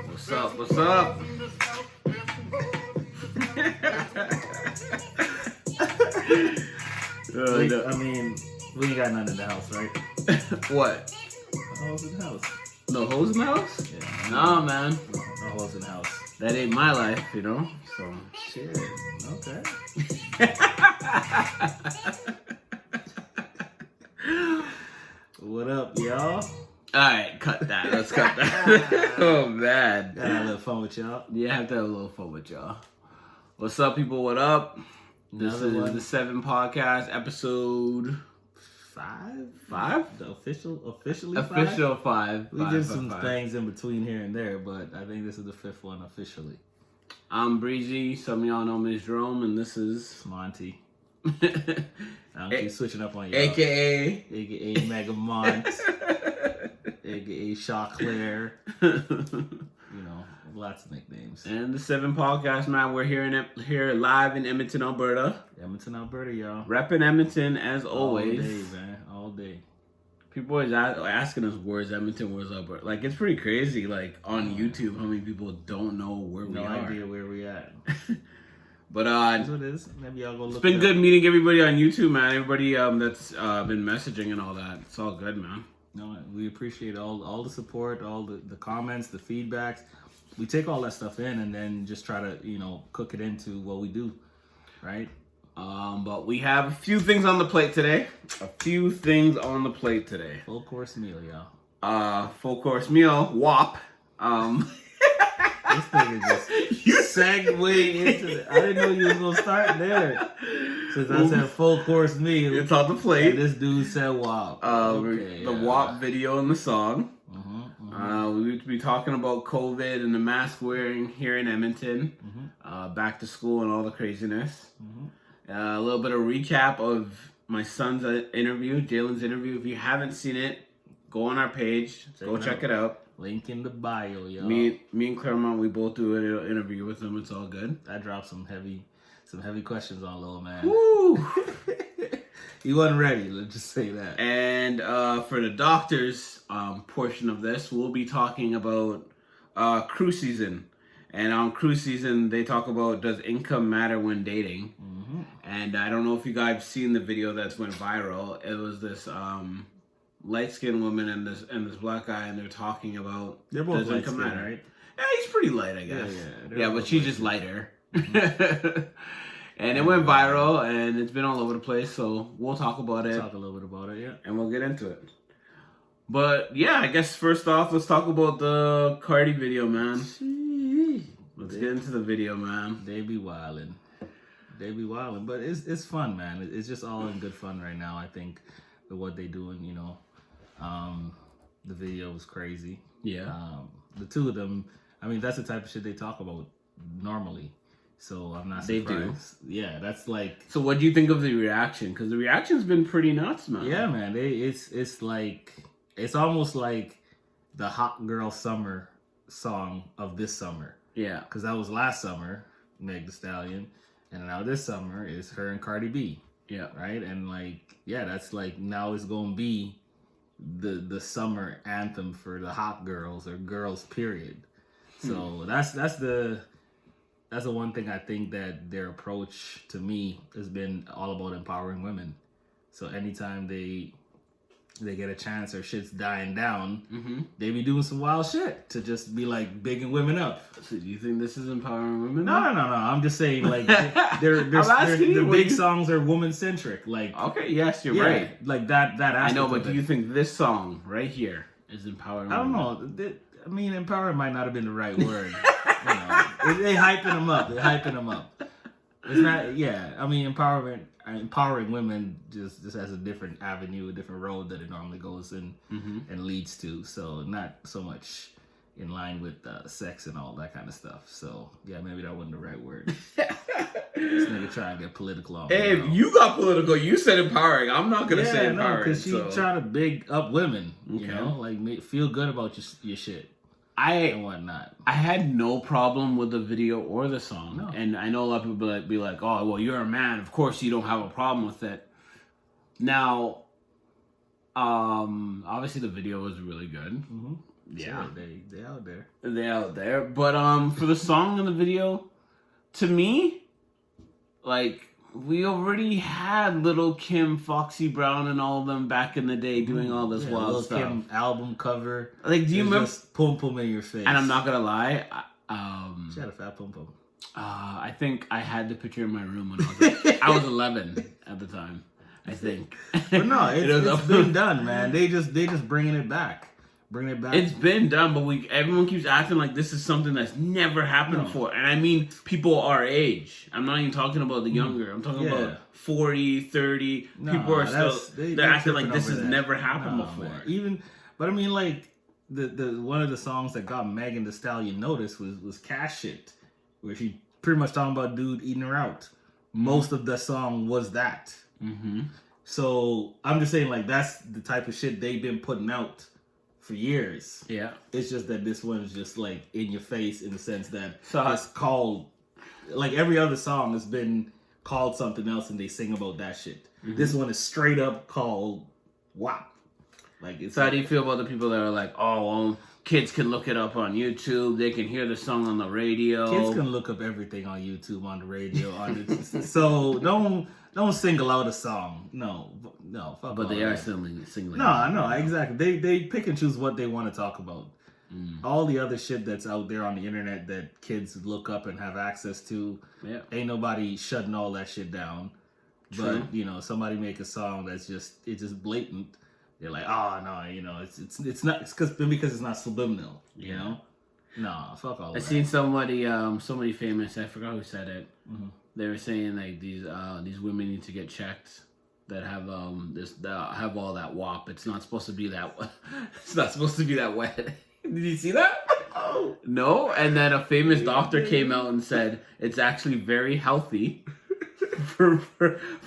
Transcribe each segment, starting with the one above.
What's up? What's up? I mean, we ain't got nothing in the house, right? What? No hoes in the house. No hoes in the house? Yeah. Nah, man. No hoes in the house. That ain't my life, you know? So. Shit. Okay. What up, y'all? Alright, cut that. Let's cut that. Oh, man. Gotta have a little fun with y'all. Yeah, I have to have a little fun with y'all. What's up, people? What up? This is the 7 podcast, episode 5? The officially Official 5. We did some things in between here and there, but I think this is the 5th one officially. I'm Breezy. Some of y'all know me as Jerome, and this is Monty. I don't keep switching up on y'all. AKA Mega Mont. AKA Chaclair. You know, lots of nicknames. And the 7 podcast, man. We're here live in Edmonton, Alberta. Edmonton, Alberta, y'all. Repping Edmonton as always. All day, man. All day. People always asking us, where's Edmonton, where's Alberta? Like, it's pretty crazy, like, on YouTube, how many people don't know where we are. No idea where we at. But, that's what it is. Maybe y'all go look. It's been good meeting everybody on YouTube, man. Everybody that's been messaging and all that. It's all good, man. No, we appreciate all the support, all the comments, the feedbacks. We take all that stuff in and then just try to, cook it into what we do, right? But we have a few things on the plate today. Full course meal, y'all. Full course meal, W.A.P. This nigga just segue into it. I didn't know you was gonna start there. Since I said full course meal, it's on the plate. And this dude said W.A.P. The W.A.P video and the song. We would be talking about COVID and the mask wearing here in Edmonton, back to school and all the craziness. A little bit of recap of my son's interview, Jaelyn's interview. If you haven't seen it, go on our page. Check it out. Link in the bio, y'all. Me and Claremont, we both do an interview with him. It's all good. I dropped some heavy questions on little man. Woo! He wasn't ready. Let's just say that. And for the doctors portion of this, we'll be talking about Krew season. And on Krew season, they talk about, does income matter when dating? And I don't know if you guys have seen the video that's went viral. It was this light-skinned woman and this black guy, and they're talking about, they're both does income light-skinned, matter? right? Yeah, he's pretty light, I guess. Yeah, but she's just lighter. And it went viral, and it's been all over the place, so we'll talk about it. Talk a little bit about it, yeah. And we'll get into it. But, yeah, I guess first off, let's talk about the Cardi video, man. Let's get into the video, man. They be wildin'. But it's fun, man. It's just all in good fun right now, I think, with what they doing, The video was crazy. Yeah. The two of them, I mean, that's the type of shit they talk about normally. So I'm not surprised. They do. Yeah, that's like. So what do you think of the reaction? Because the reaction's been pretty nuts, man. Yeah, man. It's like, it's almost like the Hot Girl Summer song of this summer. Yeah. Because that was last summer, Meg Thee Stallion, and now this summer is her and Cardi B. Yeah. Right? And like, yeah, that's like, now it's gonna be the summer anthem for the hot girls or girls, period. So that's the one thing I think that their approach to me has been all about empowering women. So anytime they get a chance or shit's dying down, they be doing some wild shit to just be like bigging women up. So do you think this is empowering women? No. I'm just saying, like, the big songs are woman centric. Like, okay, yes, you're right. Like that. I know, but do you think this song right here is empowering women? I don't know. I mean, empowering might not have been the right word. They hyping them up. It's not. Yeah, I mean, empowering women just has a different avenue, a different road that it normally goes in and leads to. So not so much in line with sex and all that kind of stuff. So yeah, maybe that wasn't the right word. This nigga trying to get political on. Hey, you got political. You said empowering. I'm not gonna say empowering. Because she's trying to big up women. You know, like feel good about your shit. And whatnot. I had no problem with the video or the song. No. And I know a lot of people be like, oh, well, you're a man. Of course you don't have a problem with it. Now, Obviously the video was really good. Mm-hmm. Yeah, so they out there. they out there. But for the song and the video, to me, like we already had Little Kim, Foxy Brown, and all of them back in the day doing all this wild Lil' stuff. Kim album cover. Like, do you remember? Just pum pum in your face. And I'm not gonna lie. She had a fat pum pum. I think I had the picture in my room when I was 11 at the time. I think. But no, it's been done, man. They just bringing it back. Bringing it back. It's been done, but everyone keeps acting like this is something that's never happened before. And I mean people our age. I'm not even talking about the younger. I'm talking about 40, 30. People are still they're acting like this has never happened before. Man. But I mean, like the one of the songs that got Megan Thee Stallion noticed was Cash Shit, where she pretty much talking about dude eating her out. Most of the song was that. Mm-hmm. So I'm just saying, like, that's the type of shit they've been putting out for years. Yeah. It's just that this one is just like in your face in the sense that it's called, like every other song has been called something else and they sing about that shit. Mm-hmm. This one is straight up called WAP. Like, it's so how do you feel about the people that are like, oh, well, kids can look it up on YouTube, they can hear the song on the radio. Kids can look up everything on YouTube, on the radio, so don't single out a song. No, fuck. But they are singling. No, exactly. They pick and choose what they want to talk about. All the other shit that's out there on the internet that kids look up and have access to, ain't nobody shutting all that shit down. True. But somebody make a song that's just blatant. They're like, oh no, it's not. It's because it's not subliminal. You know. No, fuck all. I seen somebody famous. I forgot who said it. Mm-hmm. They were saying like these women need to get checked that have have all that WAP. It's not supposed to be that. It's not supposed to be that wet. Did you see that? Oh no! And then a famous doctor came out and said it's actually very healthy for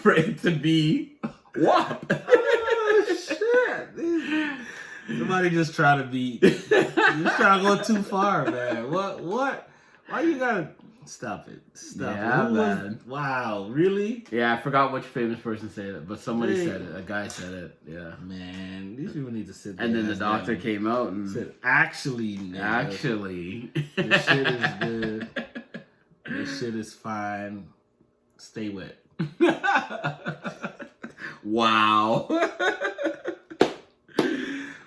it to be WAP. Oh shit! Somebody just try to go too far, man. What? Why you gotta stop it? Stop it. Man. Wow, really? Yeah, I forgot which famous person said it, but somebody said it. A guy said it. Yeah. Man, these people need to sit there. And then the doctor came out and said, actually, this shit is good. This shit is fine. Stay wet. Wow.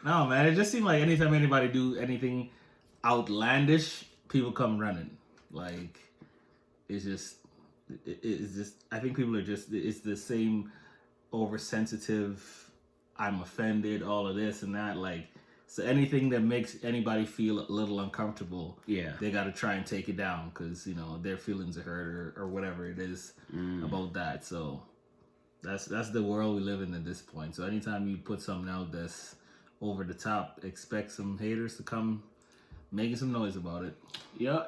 No, man, it just seemed like anytime anybody do anything outlandish, people come running. Like, it's just, I think people are just, it's the same oversensitive, I'm offended, all of this and that. Like, so anything that makes anybody feel a little uncomfortable, they got to try and take it down because, their feelings are hurt or whatever it is about that. So that's the world we live in at this point. So anytime you put something out that's over the top, expect some haters to come making some noise about it. Yeah.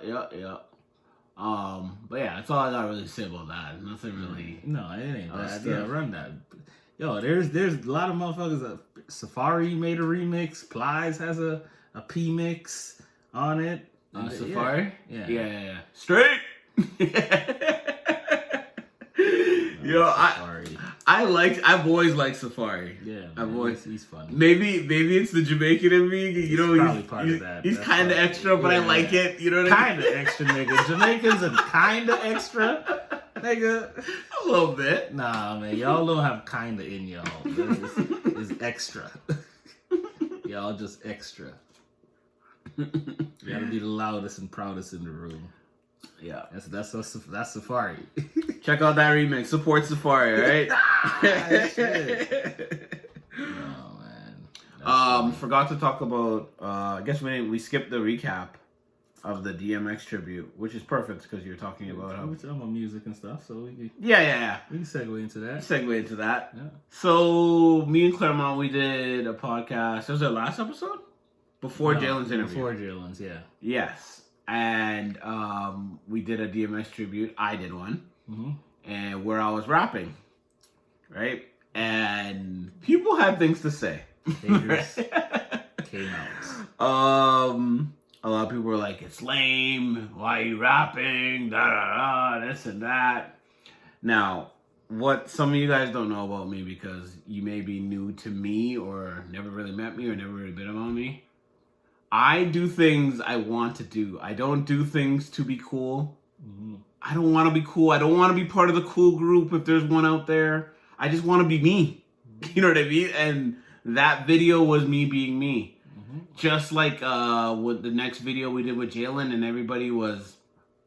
But yeah, that's all I got to really say about that. Nothing really. No, it ain't bad. Yeah, run that. Yo, there's a lot of motherfuckers. Safari made a remix. Plies has a P mix on it. Safari? Yeah. Straight. Yo, I've always liked Safari. Yeah, he's funny. Maybe it's the Jamaican in me. He's probably part of that. He's kind of extra, but I like it. You know what I mean? Kind of extra, nigga. Jamaicans are kind of extra, nigga. A little bit. Nah, man, y'all don't have kind of in y'all. It's extra. Y'all just extra. You gotta be the loudest and proudest in the room. Yeah, that's Safari. Check out that remix. Support Safari, right? Oh man. Forgot to talk about. I guess we skipped the recap of the DMX tribute, which is perfect because you're talking about how we're talking about music and stuff. So we can we can segue into that. Yeah. So me and Claremont, we did a podcast. Was it last episode? Before Jaelyn's interview. Before Jaelyn's, yeah. Yes. And we did a DMX tribute. I did one. Mm-hmm. And where I was rapping. Right? And people had things to say. Haters came out. A lot of people were like, it's lame. Why are you rapping? Da da da, this and that. Now, what some of you guys don't know about me, because you may be new to me or never really met me or never really been around me. I do things I want to do. I don't do things to be cool. Mm-hmm. I don't want to be cool. I don't want to be part of the cool group if there's one out there. I just want to be me. Mm-hmm. You know what I mean? And that video was me being me. Mm-hmm. Just like with the next video we did with Jaelyn, and everybody was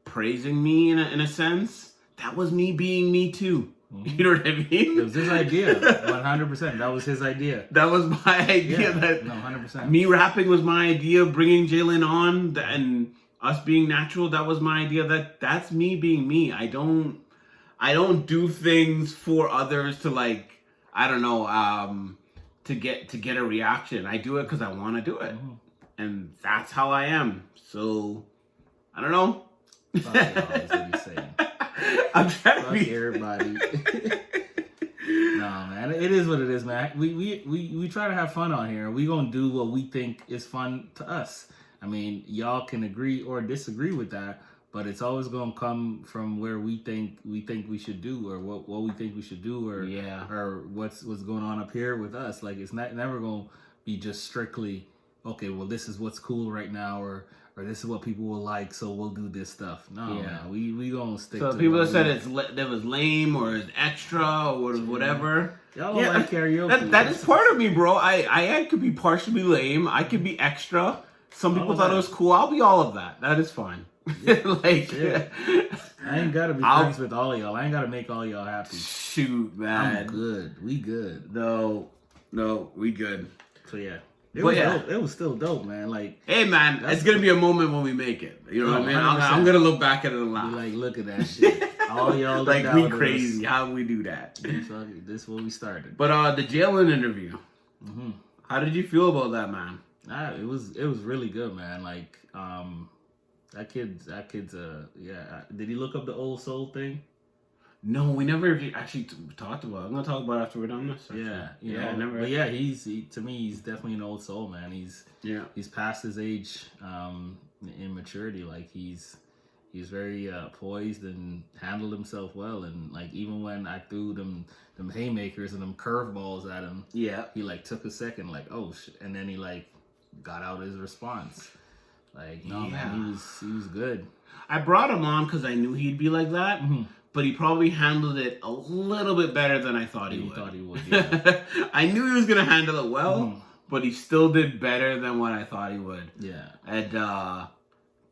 praising me in a sense. That was me being me too. Mm-hmm. You know what I mean? It was his idea. 100%. That was his idea. That was my idea. Yeah, that 100%. Me rapping was my idea. Bringing Jaelyn on and us being natural, that was my idea. That's me being me. I don't do things for others to like, I don't know, to get a reaction. I do it because I want to do it. Mm-hmm. And that's how I am. So I don't know. Fuck y'all is what he's saying. I'm trying to be everybody. No, man, it is what it is, man. We try to have fun on here. We gonna do what we think is fun to us. I mean, y'all can agree or disagree with that, but it's always gonna come from where we think we should do, or what we think we should do, or or what's going on up here with us. Like, it's never gonna be just strictly, okay, well, this is what's cool right now, or this is what people will like, so we'll do this stuff. No, man, we gonna stick to people that said that was lame or it's extra or whatever. Y'all don't like karaoke. That's part of me, bro. I could be partially lame. I could be extra. Some people thought it was cool. I'll be all of that. That is fine. Yeah. I ain't gotta be friends with all of y'all. I ain't gotta make all y'all happy. Shoot, man. I'm good. We good. No, we good. So yeah. It was dope. It was still dope, man. Like, hey, man, it's gonna be a moment when we make it. You know what I mean? I'm gonna look back at it and laugh. Be like, look at that shit. All y'all like, we crazy. How we do that? This is where we started. But the Jaelyn interview. Mm-hmm. How did you feel about that, man? It was really good, man. Like, that kid's Did he look up the old soul thing? No, we never actually talked about it. I'm gonna talk about it after we're done this. Never. But yeah, to me, he's definitely an old soul, man. He's past his age in maturity. Like, he's very poised and handled himself well. And like, even when I threw them haymakers and them curveballs at him, he like took a second, like, oh shit, and then he like got out his response. Like, no, man, he was good. I brought him on because I knew he'd be like that. Mm-hmm. But he probably handled it a little bit better than I thought he would. Yeah. I knew he was going to handle it well, but he still did better than what I thought he would. Yeah. And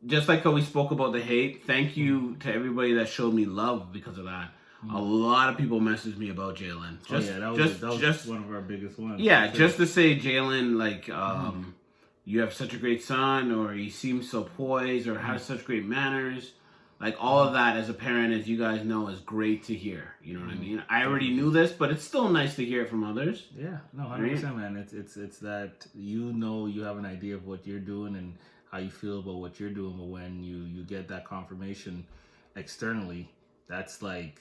just like how we spoke about the hate, thank you to everybody that showed me love because of that. A lot of people messaged me about Jaelyn. That was one of our biggest ones. Yeah, just to say Jaelyn, like, you have such a great son, or he seems so poised, or has such great manners. Like, all of that as a parent, as you guys know, is great to hear. You know what I mean? I already knew this, but it's still nice to hear it from others. Yeah, no, 100%, man. It's that you have an idea of what you're doing and how you feel about what you're doing, but when you get that confirmation externally, that's like,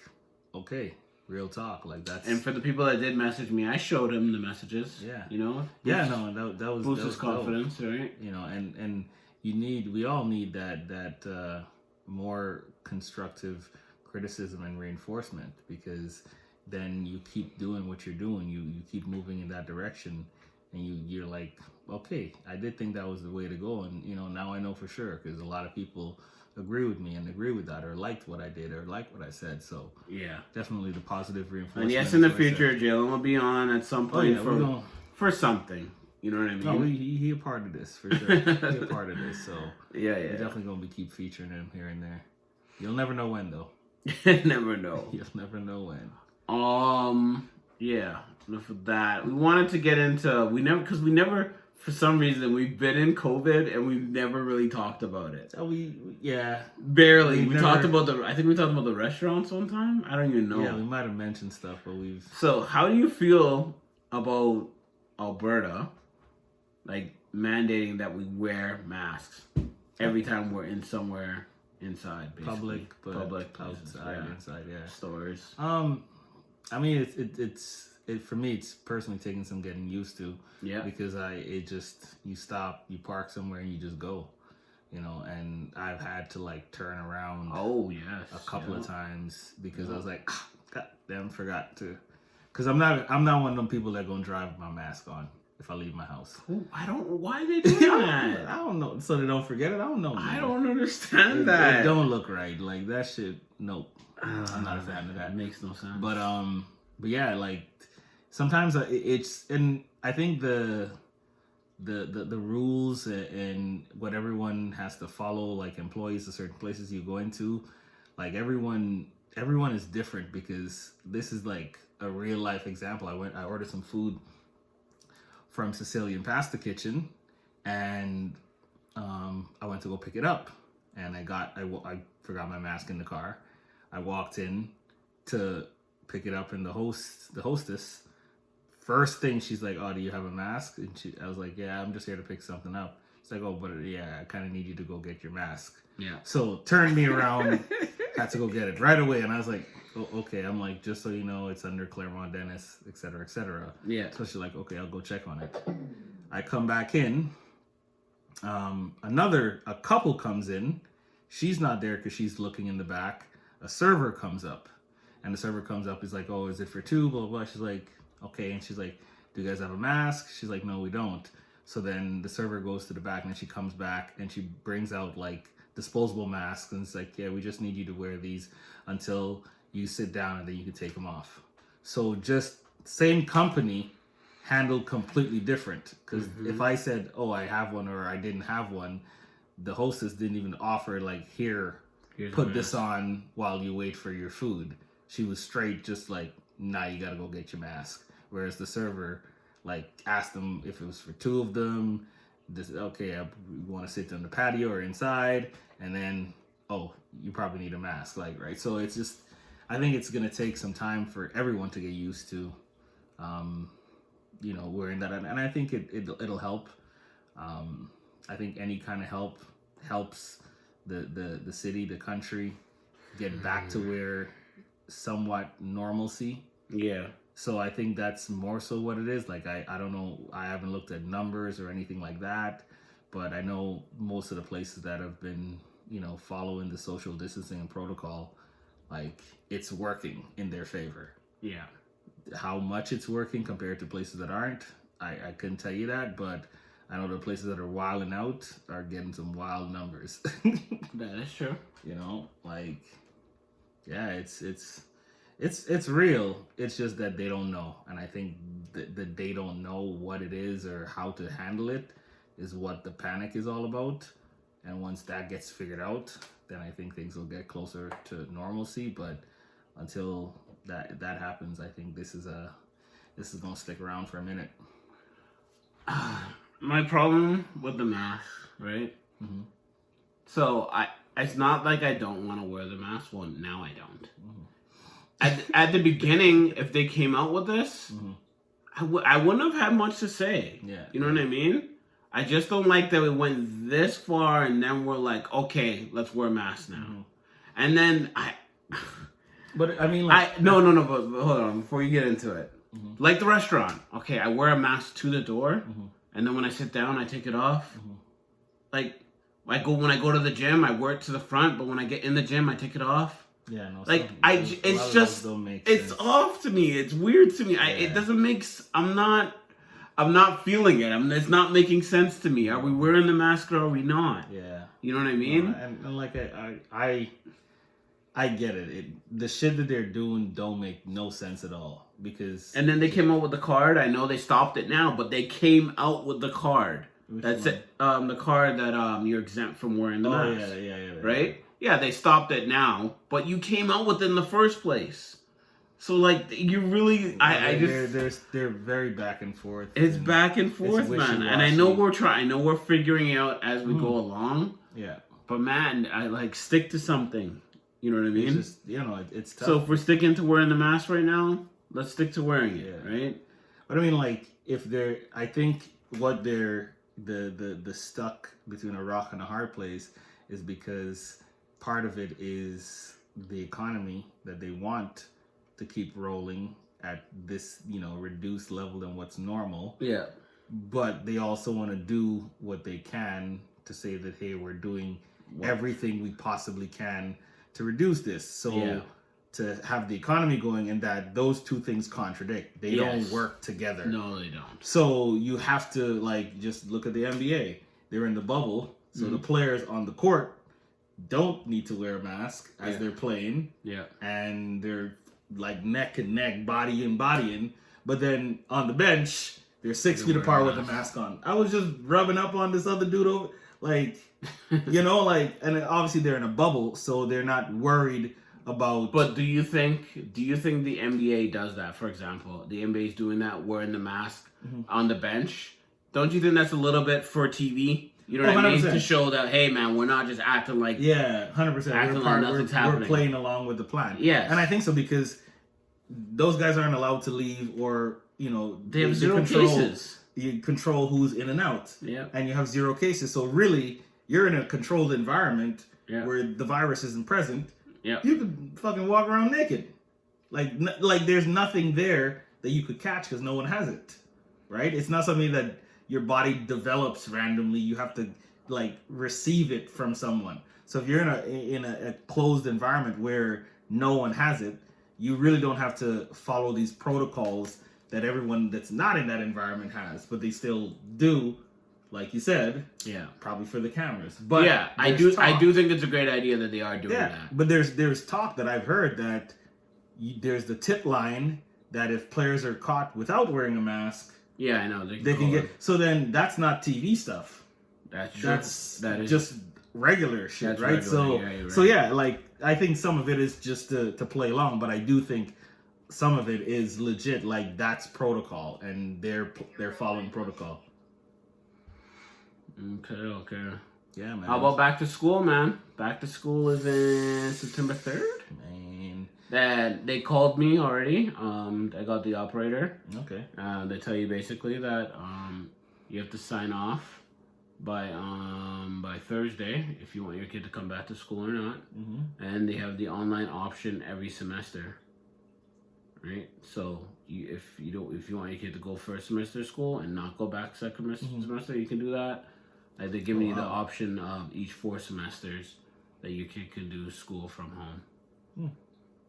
okay, real talk. Like, that's. And for the people that did message me, I showed him the messages. Yeah, you know. That was boosts his confidence, dope. Right? You know, and we all need that. More constructive criticism and reinforcement, because then you keep doing what you're doing. You keep moving in that direction, and you're like, okay, I did think that was the way to go, and now I know for sure, because a lot of people agree with me and agree with that, or liked what I did, or liked what I said. So yeah, definitely the positive reinforcement. And yes, in the future, Jaelyn will be on at some point for something. You know what I mean? No, he a part of this for sure. He a part of this, so yeah. We're definitely gonna keep featuring him here and there. You'll never know when, though. Never know. You'll never know when. Yeah. For that, we wanted to get into we never for some reason we've been in COVID and we've never really talked about it. Barely. We talked about I think we talked about the restaurants one time. I don't even know. Yeah, we might have mentioned stuff, but we've. So, how do you feel about Alberta? Like, mandating that we wear masks every time we're in somewhere inside, basically. Public places, inside, yeah. Stores. I mean, it's for me, it's personally taking some getting used to. Yeah. Because you stop, you park somewhere, and you just go. And I've had to like turn around. Oh yes. A couple of times because I was like, goddamn forgot to, because I'm not one of them people that gonna drive with my mask on if I leave my house. I don't. Why they do that? I don't know. So they don't forget it. I don't know. Man. I don't understand that. It don't look right. Like that shit. Nope. I'm not a fan of that. It makes no sense. But yeah, like sometimes it's, and I think the rules and what everyone has to follow, like employees to certain places you go into, like everyone is different, because this is like a real life example. I ordered some food from Sicilian Pasta Kitchen, and I went to go pick it up, and I forgot my mask in the car. I walked in to pick it up, and the hostess, first thing she's like, "Oh, do you have a mask?" And I was like, "Yeah, I'm just here to pick something up." She's like, "Oh, but yeah, I kind of need you to go get your mask." Yeah. So turned me around, had to go get it right away, and I was like, "Oh, okay." I'm like, "Just so you know, it's under Claremont Dennis, et cetera, et cetera." Yeah. So she's like, "Okay, I'll go check on it." I come back in. A couple comes in. She's not there because she's looking in the back. A server comes up, and the server comes up. He's like, "Oh, is it for two?" Blah, blah, blah. She's like, "Okay." And she's like, "Do you guys have a mask?" She's like, "No, we don't." So then the server goes to the back, and then she comes back, and she brings out like disposable masks, and it's like, "Yeah, we just need you to wear these until you sit down, and then you can take them off." So just same company, handled completely different. Because if I said, "Oh, I have one," or I didn't have one, the hostess didn't even offer like, "Here, put this on while you wait for your food." She was straight just like, "Nah, you gotta go get your mask." Whereas the server like asked them if it was for two of them. Okay, we want to sit on the patio or inside, and then, "Oh, you probably need a mask." Like, right. So it's just, I think it's gonna take some time for everyone to get used to, wearing that, and I think it'll help. I think any kind of help helps the city, the country get back to where somewhat normalcy. Yeah. So I think that's more so what it is. Like, I don't know, I haven't looked at numbers or anything like that, but I know most of the places that have been, following the social distancing and protocol, like, it's working in their favor. Yeah. How much it's working compared to places that aren't, I couldn't tell you that, but I know the places that are wilding out are getting some wild numbers. That is true. Like, yeah, it's real. It's just that they don't know, and I think that they don't know what it is or how to handle it is what the panic is all about. And once that gets figured out, then I think things will get closer to normalcy. But until that happens, I think this is gonna stick around for a minute. My problem with the mask, right? Mm-hmm. So it's not like I don't want to wear the mask. Well, now I don't. Mm-hmm. At the beginning, if they came out with this, I wouldn't have had much to say. Yeah. You know what I mean? I just don't like that we went this far and then we're like, okay, let's wear masks now. Mm-hmm. And then But I mean, like, but hold on, before you get into it. Mm-hmm. Like the restaurant. Okay, I wear a mask to the door, and then when I sit down, I take it off. Mm-hmm. Like, when I go to the gym, I wear it to the front, but when I get in the gym, I take it off. Yeah, no. Like, it's just, it's off to me. It's weird to me. Yeah. It doesn't make. I'm not feeling it. It's not making sense to me. Are we wearing the mask or are we not? Yeah. You know what I mean? And like I get it. The shit that they're doing don't make no sense at all, because. And then they came out with the card. I know they stopped it now, but they came out with the card. That's it. The card that you're exempt from wearing the mask. Yeah. Right? Yeah, they stopped it now, but you came out with it in the first place. So, like, you really, they're very back and forth. It's back and forth, man. And I know we're figuring it out as we go along. Yeah. But man, I like stick to something. You know what I mean? It's just, it's tough. So if we're sticking to wearing the mask right now, let's stick to wearing it, right? But I mean, like, I think what they're the stuck between a rock and a hard place is because part of it is the economy that they want to keep rolling at this, reduced level than what's normal. Yeah. But they also want to do what they can to say that, hey, we're doing everything we possibly can to reduce this. So to have the economy going, and that those two things contradict. They don't work together. No, they don't. So you have to like just look at the NBA. They're in the bubble, so the players on the court don't need to wear a mask as they're playing. Yeah. And they're like neck and neck, body and bodying. But then on the bench, they're 6 feet apart with a mask on. I was just rubbing up on this other dude over, like, you know, like, and obviously they're in a bubble, so they're not worried about. But do you think the NBA does that? For example, the NBA is doing that, wearing the mask on the bench. Don't you think that's a little bit for TV? You know what I mean? To show that, hey man, we're not just acting like 100%. Acting like nothing's happening. We're playing along with the plan. Yes. And I think so because those guys aren't allowed to leave, or you know, they have zero cases. You control who's in and out. Yeah. And you have 0 cases. So really, you're in a controlled environment where the virus isn't present. Yeah. You could fucking walk around naked. Like there's nothing there that you could catch because no one has it. Right? It's not something that your body develops randomly. You have to like receive it from someone. So if you're in a closed environment where no one has it, you really don't have to follow these protocols that everyone that's not in that environment has, but they still do, like you said. Yeah. Probably for the cameras. But yeah, I do think it's a great idea that they are doing that. But there's talk that I've heard that there's the tip line that if players are caught without wearing a mask, yeah, I know they can get. So then that's not TV stuff. That is just regular shit, right? Regular, So yeah, like I think some of it is just to play along, but I do think some of it is legit. Like that's protocol, and they're following protocol. Okay. Yeah, man. How about back to school, man? Back to school is in September 3rd. Man. That they called me already. I got the operator. Okay. They tell you basically that you have to sign off by Thursday if you want your kid to come back to school or not. Mm-hmm. And they have the online option every semester. Right? So if you want your kid to go first semester of school and not go back second semester, you can do that. Like they're giving you the option of each 4 semesters that your kid can do school from home. Hmm.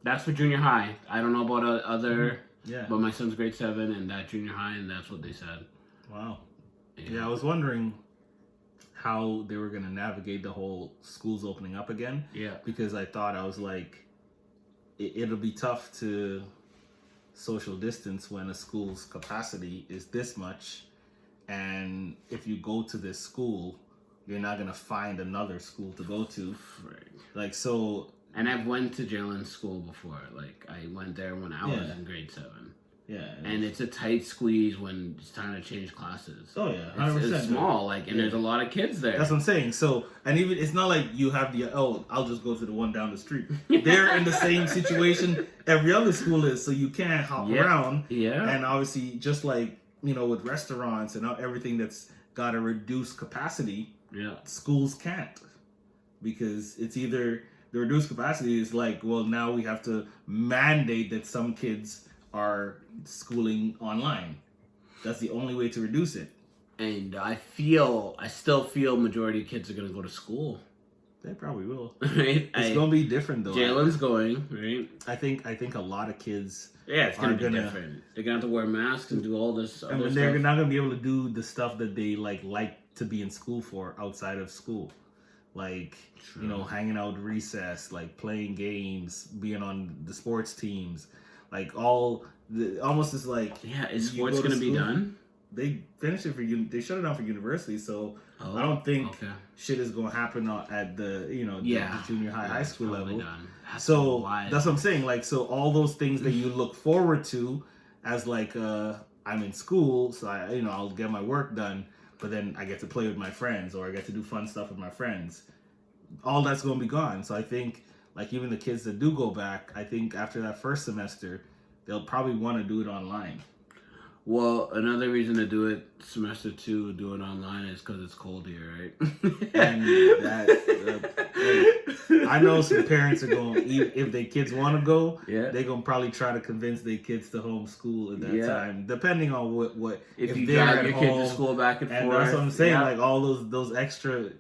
That's for junior high. I don't know about other, but my son's grade 7 and that junior high, and that's what they said. Wow. Yeah, I was wondering how they were going to navigate the whole schools opening up again. Yeah. Because I was like, it'll be tough to social distance when a school's capacity is this much. And if you go to this school, you're not going to find another school to go to. Right. Like, so... And I've went to Jaelyn's school before. Like, I went there when I was in grade 7. Yeah. And it's a tight squeeze when it's time to change classes. Oh, yeah. 100%. It's small, like, and there's a lot of kids there. That's what I'm saying. So, and even, it's not like you have I'll just go to the one down the street. They're in the same situation every other school is, so you can't hop around. Yeah. And obviously, just like, you know, with restaurants and everything that's got a reduced capacity, schools can't. Because it's either... The reduced capacity is like, well, now we have to mandate that some kids are schooling online. That's the only way to reduce it. And I still feel majority of kids are going to go to school. They probably will. Right? It's going to be different, though. Jalen's going, right? I think a lot of kids... Yeah, it's going to be different. They're going to have to wear masks and do all this other stuff. They're not going to be able to do the stuff that they like to be in school for outside of school. Like, you know, hanging out recess, like playing games, being on the sports teams, like almost is like... Yeah, is sports going to be done? They finish it they shut it down for university, so I don't think shit is going to happen at the, you know, the junior high school level. That's what I'm saying. Like, so all those things that you look forward to as like, I'm in school, so I'll get my work done. But then I get to play with my friends, or I get to do fun stuff with my friends. All that's going to be gone. So I think, like, even the kids that do go back, I think after that first semester, they'll probably want to do it online. Well, another reason to do it semester 2, do it online, is because it's cold here, right? And I know some parents are going, if their kids want to go, they're going to probably try to convince their kids to homeschool at that time, depending on what if you drive your kid to school back and forth. And that's what I'm saying, like all those extra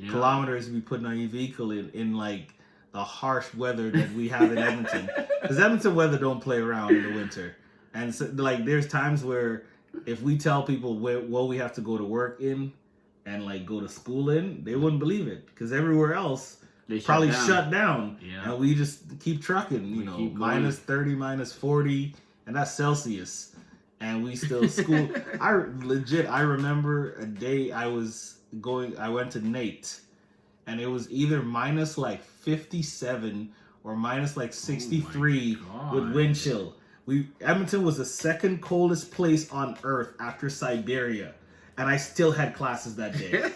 kilometers you be putting on your vehicle in like the harsh weather that we have in Edmonton. Because Edmonton weather don't play around in the winter. And so, like, there's times where if we tell people what we have to go to work in and like go to school in, they wouldn't believe it. Because everywhere else They probably shut down. Yeah. And we just keep trucking, you know, minus 30, minus 40, and that's Celsius. And we still school. I remember a day I went to Nate, and it was either minus like 57 or minus like 63 with wind chill. Edmonton was the second coldest place on earth after Siberia, and I still had classes that day.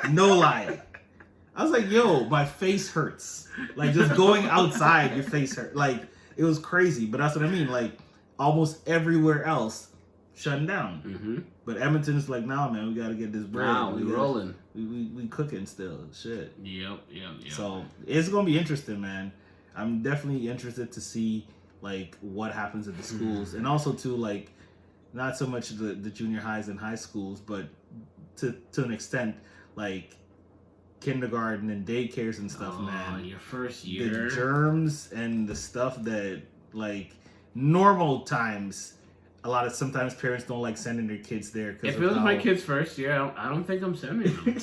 No lie. I was like, yo, my face hurts. Like, just going outside, your face hurt. Like, it was crazy. But that's what I mean. Like, almost everywhere else shutting down. Mm-hmm. But Edmonton's like, nah, man, we got to get this bread. Wow, we rolling. We cooking still. Shit. Yep. So, it's going to be interesting, man. I'm definitely interested to see, like, what happens at the schools. And also, too, like, not so much the junior highs and high schools, but to an extent, like, kindergarten and daycares and stuff, man. Your first year. The germs and the stuff that, like, normal times, sometimes parents don't like sending their kids there. If it was my kid's first year, I don't think I'm sending them.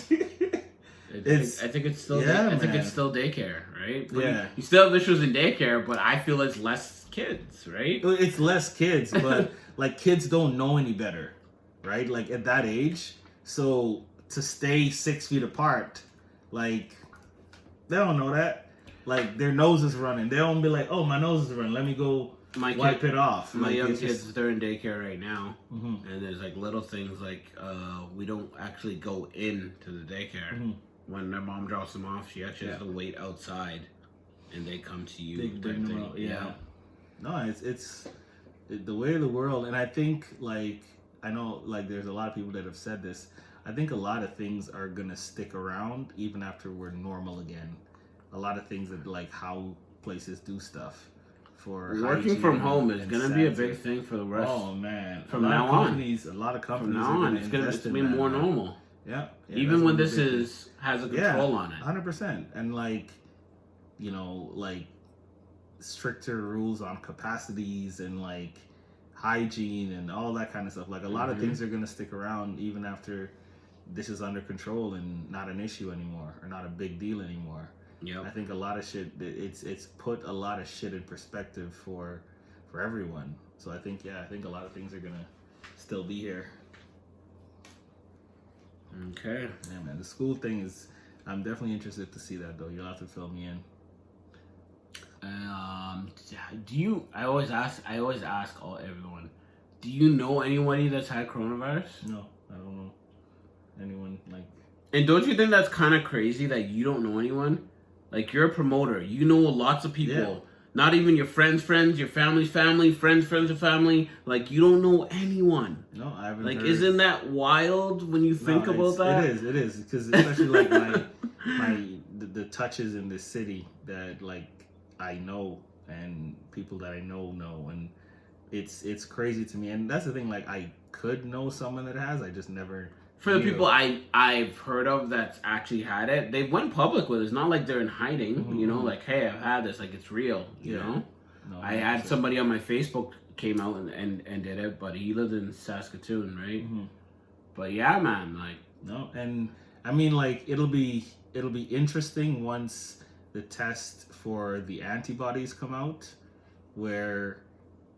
I think it's still it's still daycare, right? But yeah. You still have issues in daycare, but I feel it's less kids, right? It's less kids, but like kids don't know any better, right? Like at that age, so to stay 6 feet apart. Like, they don't know that. Like, their nose is running. They don't be like, oh, my nose is running. Let me go wipe it off. My young kids, they're in daycare right now. Mm-hmm. And there's, like, little things like we don't actually go into the daycare. Mm-hmm. When their mom drops them off, she actually has to wait outside. And they come to you. They bring them out, yeah. No, it's the way of the world. And I think, like, I know, like, there's a lot of people that have said this. I think a lot of things are going to stick around even after we're normal again. A lot of things that, like, how places do stuff. For working from home is going to be a big thing for the rest. Oh, man. From now on. A lot of companies from now on, it's going to be more normal. Yeah. Even when this has a control on it. 100%. And, like, you know, like, stricter rules on capacities and, like, hygiene and all that kind of stuff. Like, a lot of things are going to stick around even after this is under control and not an issue anymore or not a big deal anymore. Yeah, I think a lot of shit, it's put a lot of shit in perspective for everyone. So I think a lot of things are gonna still be here. Okay. Yeah, man. The school thing is, I'm definitely interested to see that though. You'll have to fill me in. I always ask everyone, do you know anybody that's had coronavirus? No, I don't know anyone like. And don't you think that's kind of crazy that you don't know anyone? Like, you're a promoter, you know lots of people. Yeah. Not even your friends, your family's family, friends of family. Like, you don't know anyone. No, I haven't. Like, isn't that wild when you think about that? It is because especially like the touches in the city that like I know and people that I know, and it's crazy to me. And that's the thing. Like, I could know someone that has. I just never. For the people I've heard of that's actually had it, they went public with it. It's not like they're in hiding, you know, like, hey, I've had this, like, it's real, you know? No, I had somebody on my Facebook came out and did it, but he lived in Saskatoon, right? Mm-hmm. But yeah, man, like... No, and I mean, like, it'll be interesting once the test for the antibodies come out, where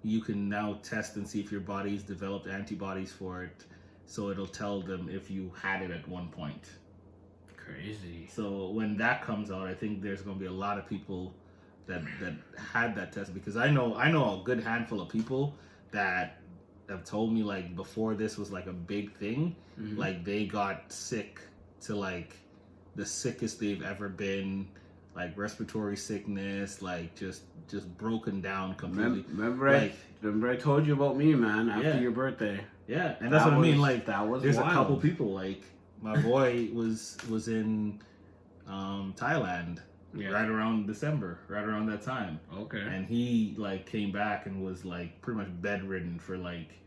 you can now test and see if your body's developed antibodies for it. So it'll tell them if you had it at one point. Crazy. So when that comes out, I think there's going to be a lot of people that had that test, because I know a good handful of people that have told me, like, before this was like a big thing, like they got sick to like the sickest they've ever been, like respiratory sickness, like just broken down completely. Remember I told you about me, man, after your birthday. Yeah, and that's what I mean. Like, that was there's wild. A couple people. Like, my boy was in Thailand right around December, right around that time. Okay. And he like came back and was like pretty much bedridden for like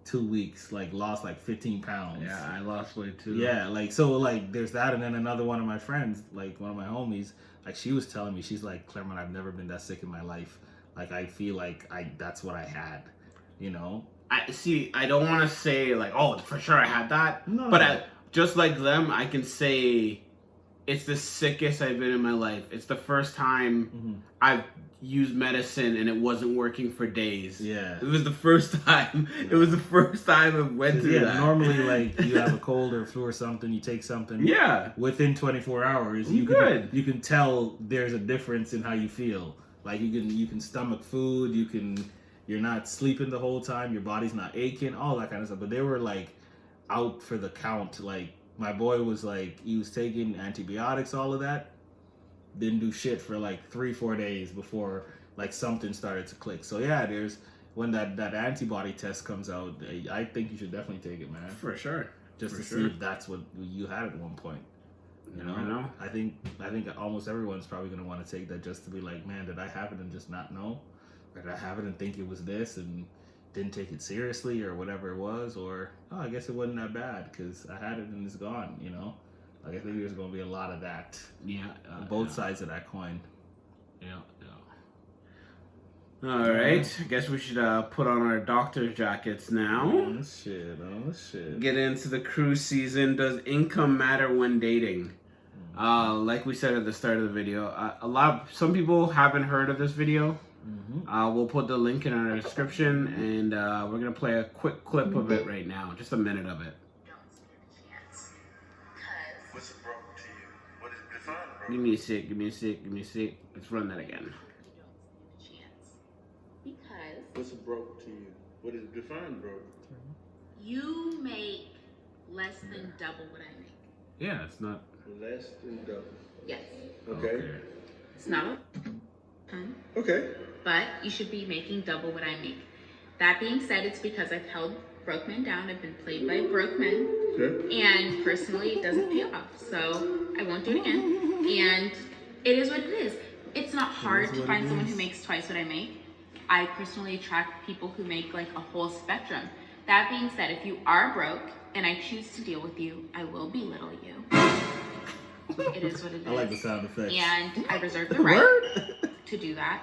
2 weeks, like lost like 15 pounds. Yeah, I lost weight too. Yeah, like so like there's that, and then another one of my friends, like one of my homies, like she was telling me, she's like, Claremont, I've never been that sick in my life. Like I feel like that's what I had, you know? I see. I don't want to say like, oh, for sure I had that. No. But just like them, I can say it's the sickest I've been in my life. It's the first time I've used medicine and it wasn't working for days. Yeah. It was the first time. It was the first time I went through that. Normally, like you have a cold or flu or something, you take something. Yeah. Within 24 hours, you can tell there's a difference in how you feel. Like you can stomach food. You're not sleeping the whole time. Your body's not aching. All that kind of stuff. But they were like out for the count. Like my boy was like, he was taking antibiotics, all of that. Didn't do shit for like 3-4 days before like something started to click. So yeah, there's when that antibody test comes out, I think you should definitely take it, man. For sure. Just to see if that's what you had at one point. You know? I think almost everyone's probably gonna want to take that just to be like, man, did I have it and just not know? Or did I have it and think it was this and didn't take it seriously or whatever it was? Or, oh, I guess it wasn't that bad because I had it and it's gone, you know? Like, I think there's going to be a lot of that. Yeah. Both sides of that coin. Yeah. All right. I guess we should put on our doctor's jackets now. Oh, shit. Get into the Krew season. Does income matter when dating? Like we said at the start of the video, some people haven't heard of this video. We'll put the link in our description, and we're gonna play a quick clip of it right now, just a minute of it. What's broke to you? What is defined broke? Give me a sec. Let's run that again. Because What's broke to you? What is defined broke? you make less than double what I make. Yeah, it's not. Less than double. Yes. Okay. It's not a ton, Okay. but you should be making double what I make. That being said, it's because I've held broke men down. I've been played by broke men. Okay. And personally, it doesn't pay off. So I won't do it again. And it is what it is. It's not hard to find someone who makes twice what I make. I personally attract people who make like a whole spectrum. That being said, if you are broke and I choose to deal with you, I will belittle you. It is what it is. I like the sound effects. And I reserve the right to do that.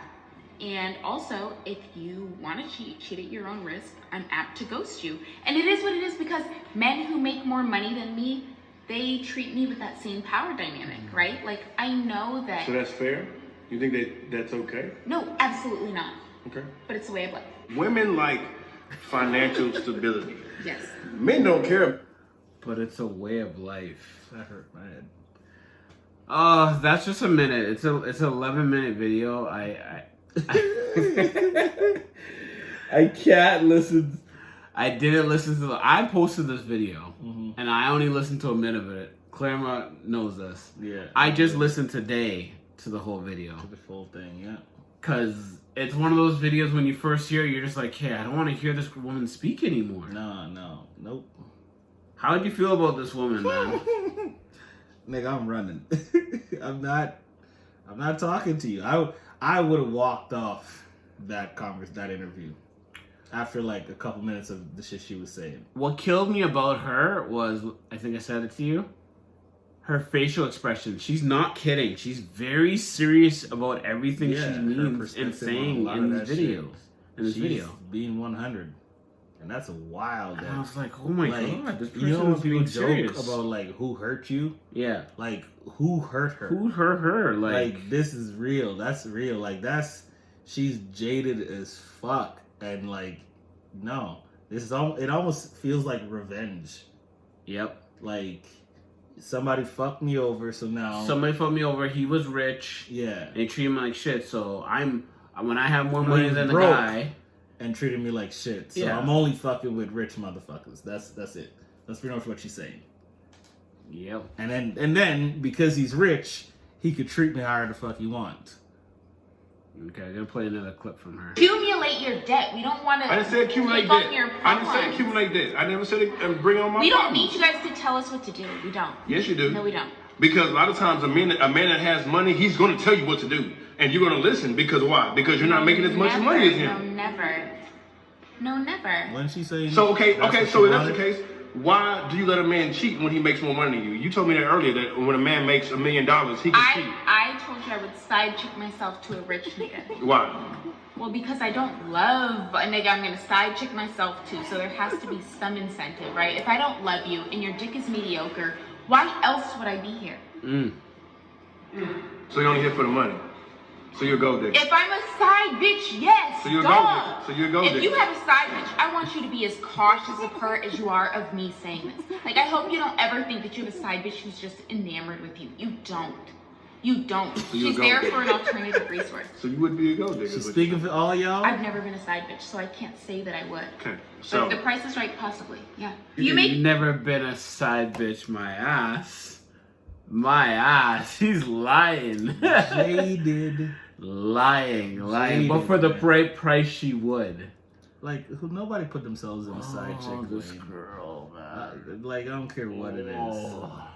And also, if you want to cheat at your own risk, I'm apt to ghost you. And it is what it is because men who make more money than me, they treat me with that same power dynamic, right? Like, I know that... So that's fair? You think that's okay? No, absolutely not. Okay. But it's the way of life. Women like financial stability. Yes. Men don't care. But it's a way of life. That hurt my head. That's just a minute. It's an 11-minute video. I can't listen. I didn't listen to I posted this video and I only listened to a minute of it. Claremont knows this. Yeah. I just listened today to the whole video. To the full thing, yeah. Cause it's one of those videos when you first hear it, you're just like, hey, I don't want to hear this woman speak anymore. Nope. How did you feel about this woman, man? Nigga, I'm running. I'm not talking to you. I would have walked off that interview after like a couple minutes of the shit she was saying. What killed me about her was, I think I said it to you, her facial expression. She's not kidding. She's very serious about everything she means and saying in this video. She's being 100. And that's a wild. And I was like, oh my god, this person you know, is being serious about like who hurt you. Yeah, like who hurt her? Who hurt her? Like this is real. That's real. Like she's jaded as fuck. And like, no, this is it almost feels like revenge. Yep. Like somebody fucked me over, so now somebody fucked me over. He was rich. Yeah, and they treat him like shit. So when I have more money than the guy. And treated me like shit. So I'm only fucking with rich motherfuckers. That's it. That's pretty much what she's saying. Yep. And then because he's rich, he could treat me however the fuck he want. Okay, I'm gonna play another clip from her. Accumulate your debt. We don't want to. I didn't say accumulate debt. I didn't say accumulate debt. I never said bring on my. We don't need you guys to tell us what to do. We don't. Yes, you do. No, we don't. Because a lot of times a man that has money, he's going to tell you what to do. And you're going to listen because why? Because you're not making as much money as him. No, never. No, never. When she saying So okay, that's what so she if that's the wanted? case, why do you let a man cheat when he makes more money than you? You told me that earlier that when a man makes $1 million, he can cheat. I told you I would side chick myself to a rich nigga. Why? Well, because I don't love a nigga I'm gonna side chick myself to, so there has to be some incentive, right? If I don't love you and your dick is mediocre, why else would I be here? So you're only here for the money. So you're a gold digger. If I'm a side bitch, yes, So you're a duh. gold digger. So you're a gold If you digger. have a side bitch, I want you to be as cautious of her as you are of me saying this. Like, I hope you don't ever think that you have a side bitch who's just enamored with you. You don't. You don't. you're She's a there gold for an alternative resource. So you would be a gold digger. She's speaking for all y'all. I've never been a side bitch, so I can't say that I would. Okay. But So if the price is right, possibly. Yeah. You've never been a side bitch, my ass. My ass. He's lying. Jaded. lying. Jaded, But for the man. right price, she would. Like nobody put themselves in a side chick this lane. girl, man. Like I don't care what it is. Oh.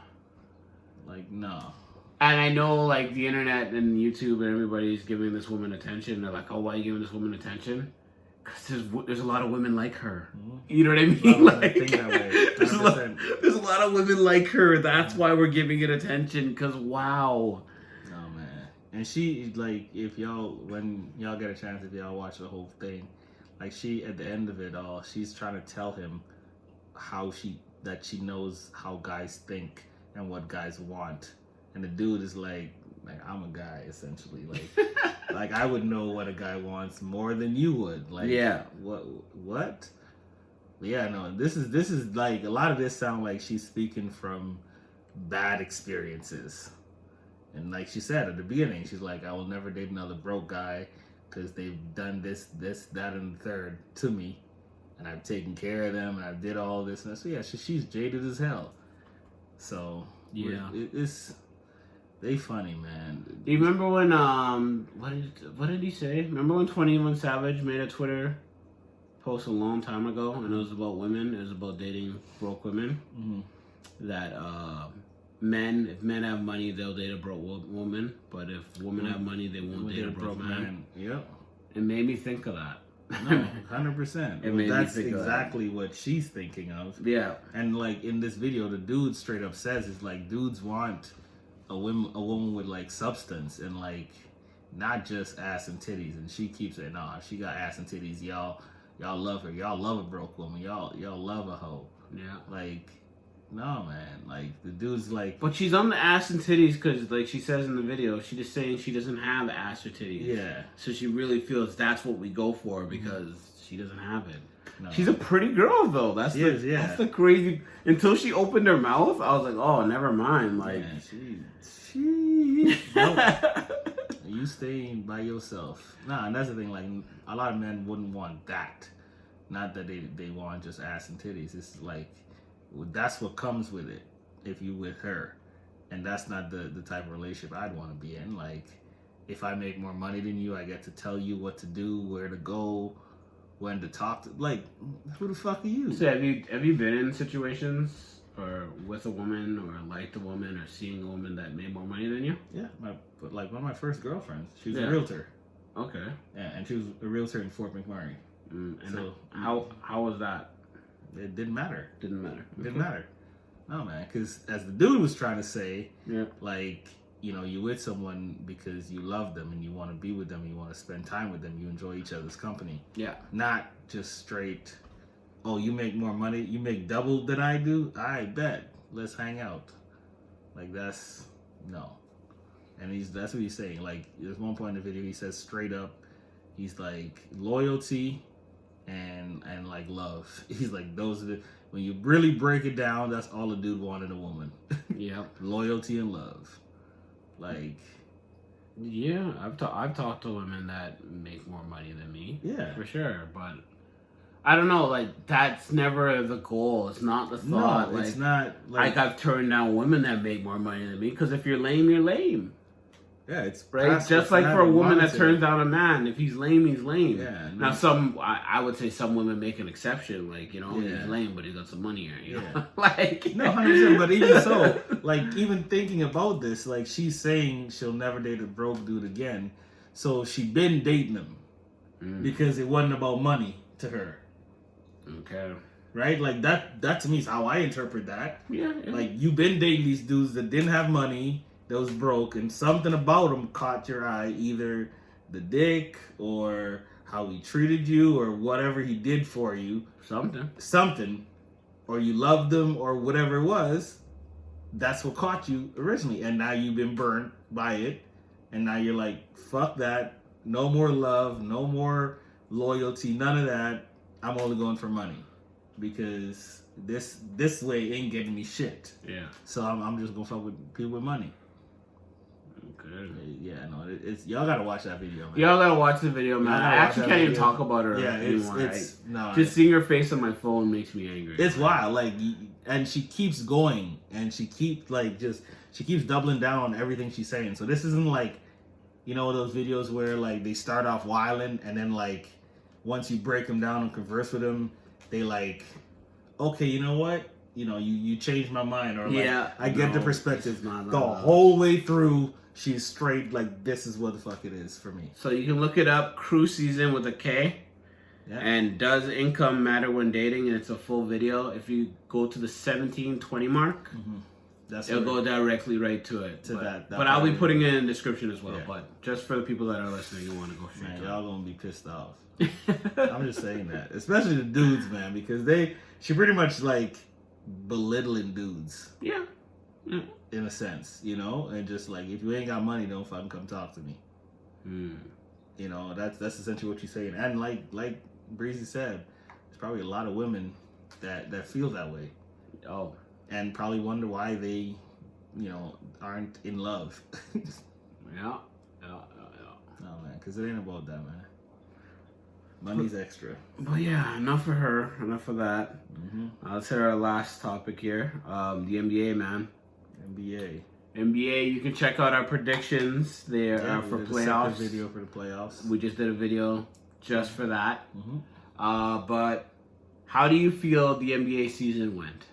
Like no. And I know, like, the internet and YouTube and everybody's giving this woman attention. They're like, oh, why are you giving this woman attention? Because there's a lot of women like her. You know what I mean? Lot of women think that way. there's, a lot, 100%. there's a lot of women like her. That's why we're giving it attention. Because, wow. Oh man. And she like when y'all get a chance, if y'all watch the whole thing, like she at the end of it all, she's trying to tell him that she knows how guys think and what guys want. And the dude is like I'm a guy essentially. Like like I would know what a guy wants more than you would. Like Yeah. What? Yeah, no, this is like a lot of this sound like she's speaking from bad experiences. And like she said at the beginning, she's like, I will never date another broke guy because they've done this, that, and the third to me. And I've taken care of them and I did all this. And so yeah, she's jaded as hell. So Yeah. They funny, man. Do you remember when, what did he say? Remember when 21 Savage made a Twitter post a long time ago? And it was about women. It was about dating broke women. Mm-hmm. That, if men have money, they'll date a broke woman. But if women have money, they won't date a broke man. Yep. It made me think of that. No, 100%. It made me That's think of that. exactly what she's thinking of. Yeah. And like in this video, the dude straight up says it's like dudes want a woman with like substance and like not just ass and titties. And she keeps saying, nah, she got ass and titties. Y'all love her. Y'all love a broke woman. Y'all love a hoe. Yeah. Like, no, man. Like the dude's like, But she's on the ass and titties because, like she says in the video, she's just saying she doesn't have ass or titties. yeah. So she really feels that's what we go for because she doesn't have it. No. She's a pretty girl though. That's the crazy. Until she opened her mouth, I was like, oh, never mind. Like, Man, you stay by yourself. Nah, and that's the thing. Like a lot of men wouldn't want that. Not that they want just ass and titties. It's like that's what comes with it if you with her, and that's not the type of relationship I'd want to be in. Like if I make more money than you, I get to tell you what to do, where to go, when to talk to. Like who the fuck are you? so have you been in situations or with a woman or liked a woman or seeing a woman that made more money than you? Yeah, one of my first girlfriends. She was Yeah. a realtor. Okay. Yeah, and she was a realtor in Fort McMurray. And So- how was that? It didn't matter. Didn't matter. It didn't matter. No, man, because as the dude was trying to say, Yeah. like, you know, you're with someone because you love them and you want to be with them, you want to spend time with them, you enjoy each other's company. Yeah. Not just straight, oh, you make more money, you make double than I do? I bet. Let's hang out. Like, that's, no. And that's what he's saying. Like, there's one point in the video, he says straight up, he's like, loyalty and like love. He's like, those are the, when you really break it down, that's all a dude wanted in a woman. Yeah. Loyalty and love. Like, Yeah, I've talked to women that make more money than me. Yeah. For sure, but I don't know, like that's never the goal. It's not the thought. no, like, it's not like I've turned down women that make more money than me because if you're lame, you're lame. yeah, it's Right? past Just what's like not for a woman that monetary. turns down a man, if he's lame, he's lame. Yeah, Now no. I would say some women make an exception, like, you know, Yeah. he's lame, but he's got some money here, you know? Yeah. Like No, 100%. But even so, like, even thinking about this, like, she's saying she'll never date a broke dude again. So she been dating him because it wasn't about money to her. Okay. Right? Like that to me is how I interpret that. Yeah. Like you've been dating these dudes that didn't have money, that was broke, and something about them caught your eye, either the dick or how he treated you or whatever he did for you. Something. Or you loved him or whatever it was. That's what caught you originally. And now you've been burned by it. And now you're like, fuck that. No more love, no more loyalty, none of that. I'm only going for money. Because this way ain't getting me shit. Yeah. So I'm just gonna fuck with people with money. Okay. Yeah, no, it's y'all gotta watch that video, man. Y'all gotta watch the video, man. I actually can't even talk about her anymore. No, just seeing her face on my phone makes me angry. It's wild, like, and she keeps going, and she keeps doubling down on everything she's saying. So this isn't like, you know, those videos where like they start off wilding, and then like once you break them down and converse with them, they like, okay, you know what? You know, you changed my mind, or like, I get the perspective. The whole way through, she's straight like, this is what the fuck it is for me. So you can look it up, Krew season with a K. Yeah. And does income matter when dating? And it's a full video. If you go to the 17-20 mark, it'll go directly right to it. But I'll be putting it in the description as well. Yeah. But just for the people that are listening, you want to go straight. Man, y'all gonna be pissed off. I'm just saying that, especially the dudes, man, because she pretty much like belittling dudes. Yeah. In a sense, you know, and just like, if you ain't got money, don't fucking come talk to me. You know, that's essentially what you're saying. And like Breezy said, there's probably a lot of women that feel that way. Oh. And probably wonder why they, you know, aren't in love. Yeah. No, man, because it ain't about that, man. Money's extra. But yeah, enough for her. Enough of that. Let's hit our last topic here. The NBA, man. NBA, you can check out our predictions there for playoffs. Video for the playoffs. We just did a video just for that. But how do you feel the NBA season went?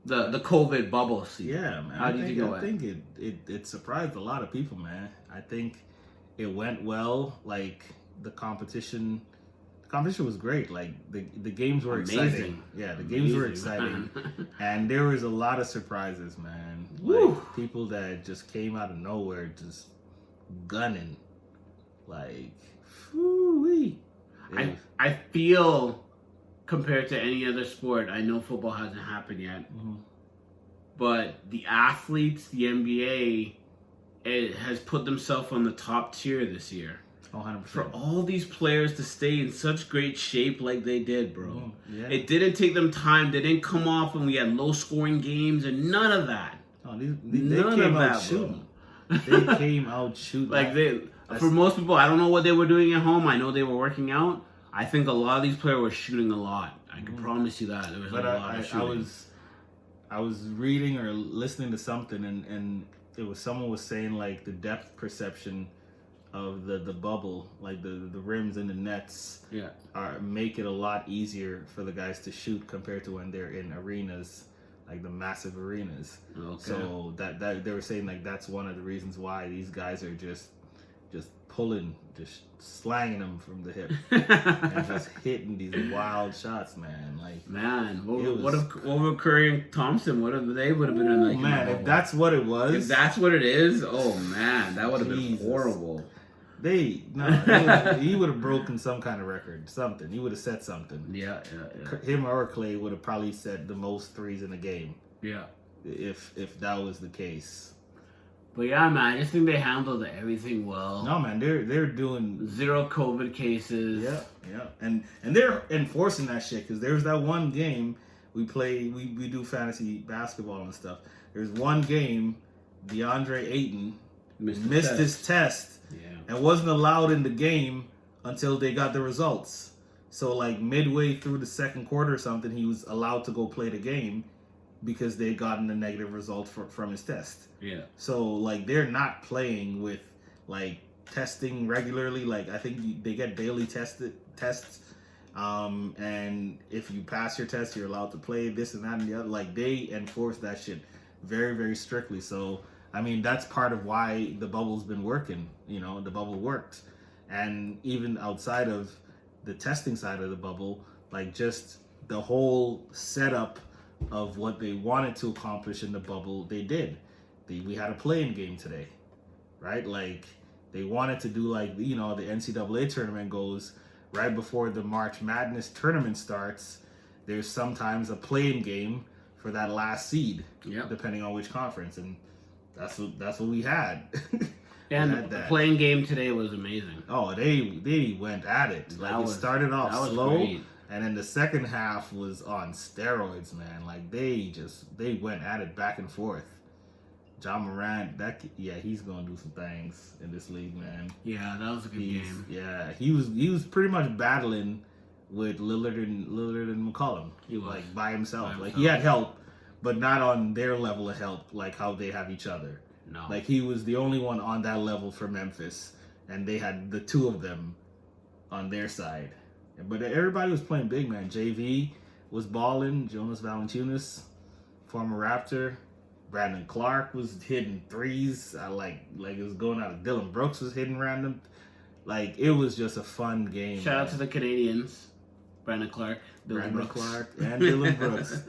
The COVID bubble season. Yeah, man. How did you go? I think it surprised a lot of people, man. I think it went well. Like the competition was great. Like the games were exciting. Yeah, the games were exciting. And there was a lot of surprises, man. Like people that just came out of nowhere just gunning. Like, whoo-wee. I feel, compared to any other sport, I know football hasn't happened yet, but the athletes, the NBA, it has put themselves on the top tier this year. 100%. For all these players to stay in such great shape like they did, bro. Yeah. It didn't take them time. They didn't come off and we had low-scoring games and none of that. Oh, they came out shooting. They came out shooting. Like for most people, I don't know what they were doing at home. I know they were working out. I think a lot of these players were shooting a lot. I can promise you that. There was a lot of shooting. I was reading or listening to something and it was someone was saying like the depth perception of the bubble, like the rims and the nets, make it a lot easier for the guys to shoot compared to when they're in arenas, like the massive arenas. Okay. So that they were saying like that's one of the reasons why these guys are just pulling, just slanging them from the hip and just hitting these wild shots, man. Like, man, what if Curry and Thompson? What if they would have been in like? Man, if that's what it was, if that's what it is, oh man, that would have been horrible. He would have broken some kind of record, something. He would have set something. Yeah. Him or Clay would have probably set the most threes in the game. Yeah. If that was the case. But yeah, man, I just think they handled everything well. No, man, they're doing 0 COVID cases. Yeah, and they're enforcing that shit because there's that one game we play. We do fantasy basketball and stuff. There's one game, DeAndre Ayton missed his test. And wasn't allowed in the game until they got the results. So like midway through the second quarter or something, he was allowed to go play the game because they gotten the negative result from his test. Yeah. So like they're not playing with like testing regularly. Like I think they get daily tests. And if you pass your test, you're allowed to play this and that and the other. Like they enforce that shit very, very strictly. So I mean, that's part of why the bubble's been working. You know, the bubble worked. And even outside of the testing side of the bubble, Like, just the whole setup of what they wanted to accomplish in the bubble, they did. We had a play-in game today, right? Like, they wanted to do, like, the NCAA tournament goes right before the March Madness tournament starts. There's sometimes a play-in game for that last seed, depending on which conference, and that's what we had. And the playing game today was amazing. Oh, they went at it. Like, it started off slow, great. And then the second half was on steroids, man. Like, they went at it back and forth. Ja Morant, he's gonna do some things in this league, man. Yeah, that was a good game. Yeah, he was pretty much battling with Lillard and McCollum. He was like by himself. Like, he had help, but not on their level of help, like how they have each other. No, like, he was the only one on that level for Memphis, and they had the two of them on their side. But everybody was playing big, man. JV was balling. Jonas Valanciunas, former Raptor. Brandon Clark was hitting threes. Like it was going out of Dylan Brooks was hitting random. Like, it was just a fun game. Shout out to the Canadians. Brandon Clark, and Dylan Brooks.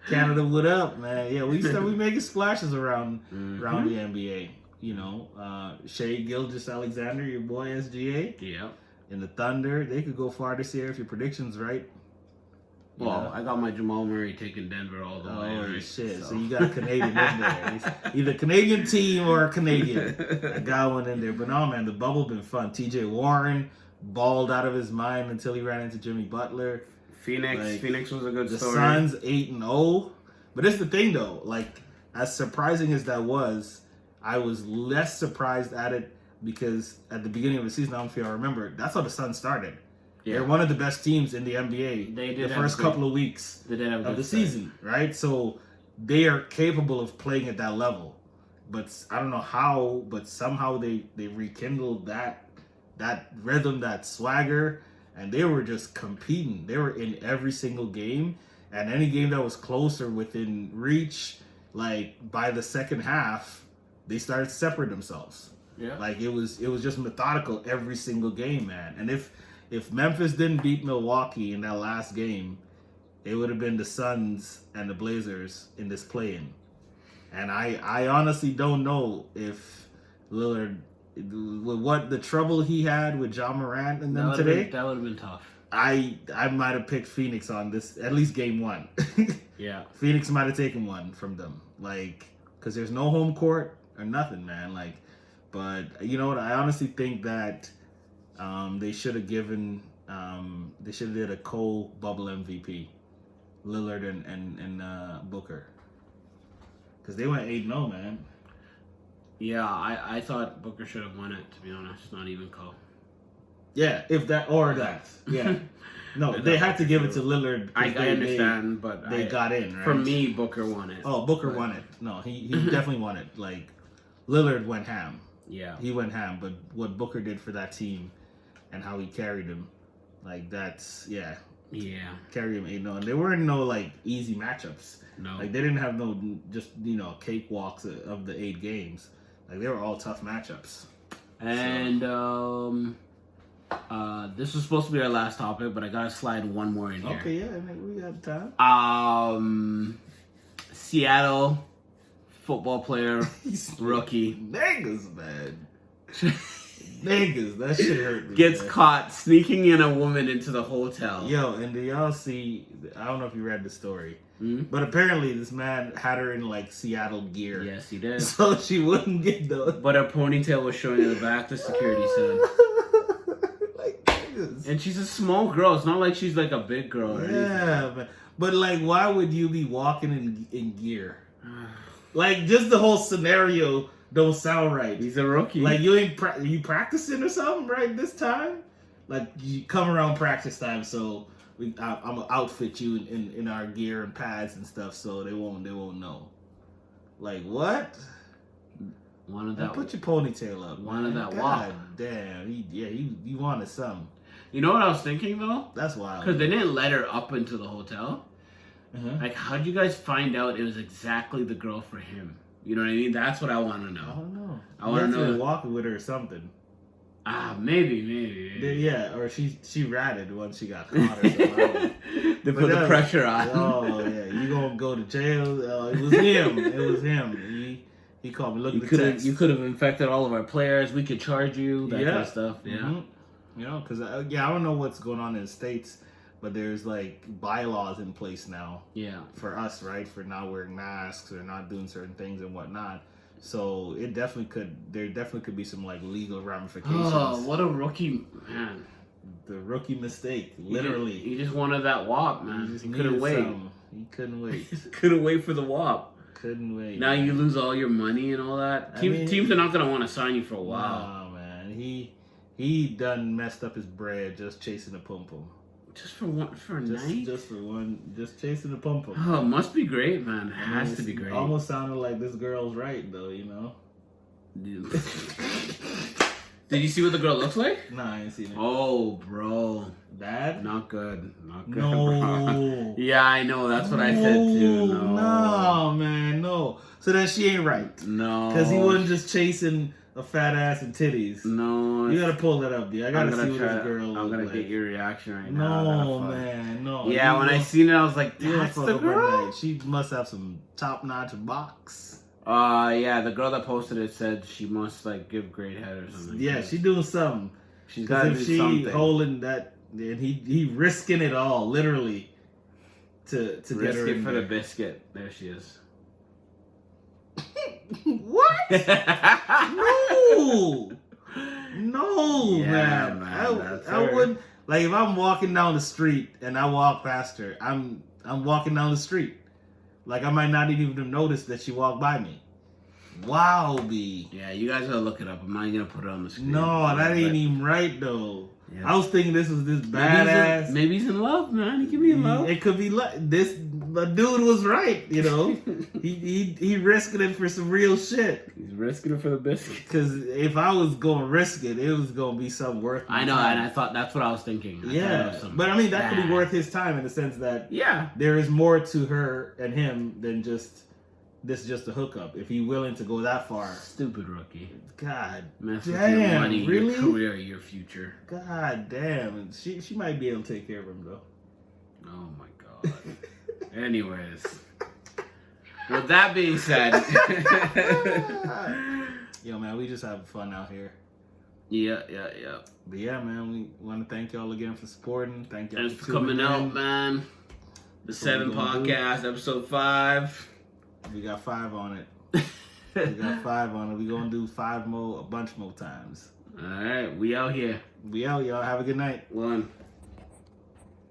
Canada, what up, man? Yeah, we making splashes around the NBA. Shea Gilgeous-Alexander, your boy SGA. Yeah. And the Thunder, they could go far this year if your prediction's right. Well, I got my Jamal Murray taking Denver all the way. Oh, shit. So you got a Canadian in there. It's either Canadian team or a Canadian. I got one in there. But no, man, the bubble been fun. TJ Warren balled out of his mind until he ran into Jimmy Butler. Phoenix was a good story. The Suns 8-0. But it's the thing, though. Like, as surprising as that was, I was less surprised at it because at the beginning of the season, I don't know if y'all remember, that's how the Suns started. Yeah. They're one of the best teams in the NBA the first couple of weeks of the season, right? So they are capable of playing at that level. But I don't know how, but somehow they rekindled that rhythm, that swagger, and they were just competing. They were in every single game, and any game that was close or within reach, like by the second half, they started to separate themselves. Yeah. Like, it was just methodical every single game, man. And if Memphis didn't beat Milwaukee in that last game, it would have been the Suns and the Blazers in this play-in. And I honestly don't know if Lillard, with what the trouble he had with Ja Morant and them today, that would have been tough. I might have picked Phoenix on this, at least game one. Yeah. Phoenix might have taken one from them. Like, because there's no home court or nothing, man. Like, but you know what? I honestly think that they should have given, they should have did a co-bubble MVP, Lillard and Booker, because they went 8-0, man. Yeah, I thought Booker should have won it, to be honest. Not even co. Yeah, if that or that. Yeah. No, they had to give it to Lillard. I understand, but they got in, right? For me, Booker won it. Oh, Booker won it. No, he definitely won it. Like, Lillard went ham. Yeah. He went ham, but what Booker did for that team and how he carried them, like, that's, yeah. Yeah. Carry him 8-0. And there weren't no, like, easy matchups. No. Like, they didn't have no, just, cakewalks of the 8 games. Like, they were all tough matchups. And, this was supposed to be our last topic, but I gotta slide one more in here. Okay, yeah, we got time. Seattle football player, rookie. Niggas, man. Niggas, that shit hurt me. Gets caught sneaking in a woman into the hotel. Yo, and do y'all see, I don't know if you read the story, but apparently this man had her in, like, Seattle gear. Yes, he did. So she wouldn't get the... But her ponytail was showing in the back, the security said. Like, niggas. And she's a small girl. It's not like she's, like, a big girl or anything. Yeah, but, like, why would you be walking in gear? Like, just the whole scenario don't sound right. He's a rookie. Like, you practicing or something right this time? Like, you come around practice time, so I'm gonna outfit you in our gear and pads and stuff, so they won't know. Like, what? One of that. Put your ponytail up. One of that God walk. Damn. He wanted something. You know what I was thinking though? That's wild. Because they didn't let her up into the hotel. Like, how'd you guys find out it was exactly the girl for him? You know what I mean? That's what I want to know. I don't know. I want to know. Walking with her or something. Maybe. Yeah, or she ratted once she got caught or something. They put the pressure on. Oh yeah, you gonna go to jail? It was him. It was him. He called me. Look at the text. You could have infected all of our players. We could charge you. That kind of stuff. Yeah. Mm-hmm. You know, because I don't know what's going on in the States, but there's like bylaws in place now. Yeah. For us, right? For not wearing masks or not doing certain things and whatnot. So there definitely could be some like legal ramifications. Oh, what a rookie, man. The rookie mistake, literally. He just wanted that W.A.P, man. He couldn't wait. He couldn't wait. Couldn't wait for the W.A.P. Couldn't wait. Now you lose all your money and all that. Teams are not going to want to sign you for a while. No, man. He done messed up his bread just chasing a pum-pum. Just for a night? Just for one, just chasing a pum-pum. Oh, it must be great, man. It has to be great. Almost sounded like this girl's right, though, you know? Did you see what the girl looks like? Nah, I ain't seen it. Oh, bro. Bad? Not good. Not good. No. Yeah, I know. That's what I said, too. No, man, no. So then she ain't right. No. Because he wasn't just chasing a fat ass and titties. No. You gotta pull that up, dude. I gotta see what this girl I'm gonna like. get your reaction right now. No, man, no. Yeah, when I seen it, I was like, that's the girl. girl? She must have some top-notch box. Yeah, the girl that posted it said she must, like, give great head or something. Yeah, she doing something. She's gotta do something. She holding that, and he risking it all, literally, to risk get her it in for there. the biscuit. There she is. What? No, Yeah, man. I wouldn't, like, if I'm walking down the street and I walk past her, I'm walking down the street. Like, I might not even notice that she walked by me. Wow, B. Yeah, you guys gotta look it up. I'm not even gonna put it on the screen. No, that ain't even right, though. Yeah. I was thinking this was this badass. Maybe he's in love, man. He could be in love. It could be like this. The dude was right, you know. he risking it for some real shit. He's risking it for the biscuit. Because if I was gonna risk it, it was gonna be something worth. I know, and I thought that's what I was thinking. But I mean, that could be worth his time in the sense that there is more to her and him than just a hookup. If he's willing to go that far, stupid rookie. God mess with damn, your money, really? your career, your future. God damn, she might be able to take care of him though. Oh my god. Anyways, with that being said, yo man, we just having fun out here. Yeah. But yeah, man, we want to thank y'all again for supporting. Thank y'all Thanks for coming out, man. The 7 podcast, episode 5. We got 5 on it. We got 5 on it. We gonna do 5 more, a bunch more times. All right, we out here. We out, y'all. Have a good night. 1.